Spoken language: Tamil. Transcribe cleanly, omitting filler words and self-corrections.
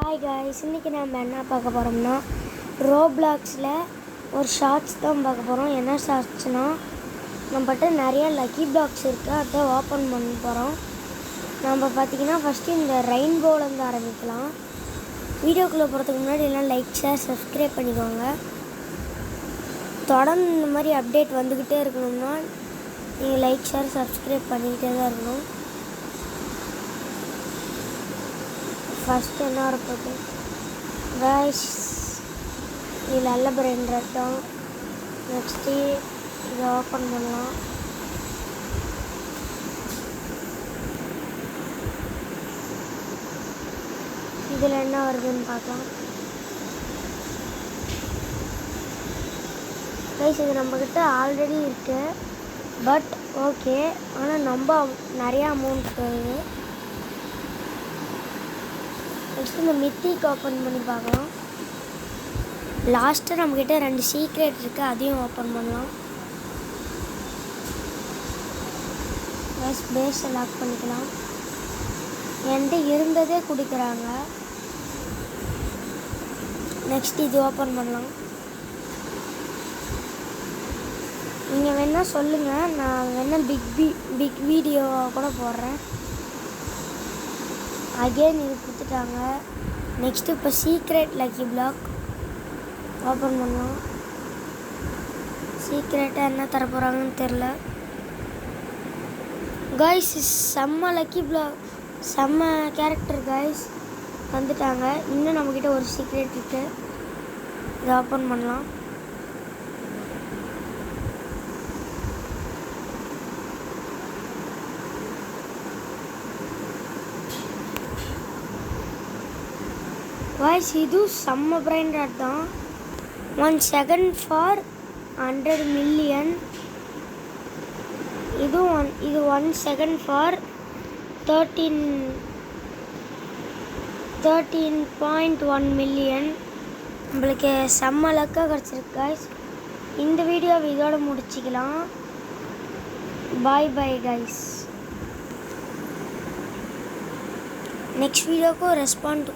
ஹாய் காய்ஸ், இன்றைக்கி நம்ம என்ன பார்க்க போகிறோம்னா ரோப்ளாக்ஸில் ஒரு ஷார்ட்ஸ் தான் பார்க்க போகிறோம். என்ன ஷார்ட்ஸ்னால், நம்மகிட்ட நிறைய லக்கி பிளாக்ஸ் இருக்குது, அதை ஓப்பன் பண்ண போகிறோம். நம்ம பார்த்திங்கன்னா ஃபஸ்ட்டு இந்த ரெயின்போலேருந்து ஆரம்பிக்கலாம். வீடியோக்குள்ளே போகிறதுக்கு முன்னாடி எல்லாம் லைக், ஷேர், சப்ஸ்கிரைப் பண்ணிக்கோங்க. தொடர்ந்து இந்த மாதிரி அப்டேட் வந்துக்கிட்டே இருக்கணும்னா நீங்கள் லைக், ஷேர், சப்ஸ்கிரைப் பண்ணிக்கிட்டே தான் இருக்கணும். ஃபஸ்ட்டு என்ன வரப்போகுது கைஸ், இது நல்ல பிராண்டட் தான். நெக்ஸ்ட்டு இதை ஓப்பன் பண்ணலாம். இதில் என்ன வருதுன்னு பார்க்கலாம். கைஸ், இது நம்மக்கிட்ட ஆல்ரெடி இருக்குது, பட் ஓகே, ஆனால் நம்ம நிறையா அமௌண்ட் வருது. நெக்ஸ்ட்டு இந்த மித்திக்கு ஓப்பன் பண்ணி பார்க்கலாம். லாஸ்ட்டு நம்மக்கிட்ட 2 சீக்ரெட் இருக்குது, அதையும் ஓப்பன் பண்ணலாம். பேஸை லாக் பண்ணிக்கலாம். என்கிட்ட இருந்ததே கொடுக்குறாங்க. நெக்ஸ்ட் இது ஓப்பன் பண்ணலாம். நீங்கள் வேணால் சொல்லுங்கள், நான் வேணால் பிக் வீடியோ கூட போடுறேன். அகெயின் இது கொடுத்துட்டாங்க. நெக்ஸ்ட்டு இப்போ சீக்ரெட் லக்கி பிளாக் ஓப்பன் பண்ணோம். சீக்ரெட்டாக என்ன தர போகிறாங்கன்னு தெரில. காய்ஸ், செம்ம லக்கி பிளாக், செம்ம கேரக்டர் காய்ஸ் வந்துட்டாங்க. இன்னும் நம்மக்கிட்ட ஒரு சீக்ரெட் இருக்குது, இதை ஓப்பன் பண்ணலாம். வாய்ஸ் இது செம்ம பிராண்டட் தான். 1 second ஃபார் 100 million. இது 1 second ஃபார் 13.1 million. நம்மளுக்கு செம்ம லக்காக கிடச்சிருக்கு காய்ஸ். இந்த வீடியோவை இதோட முடிச்சிக்கலாம். Bye bye guys. நெக்ஸ்ட் வீடியோக்கும் ரெஸ்பாண்ட்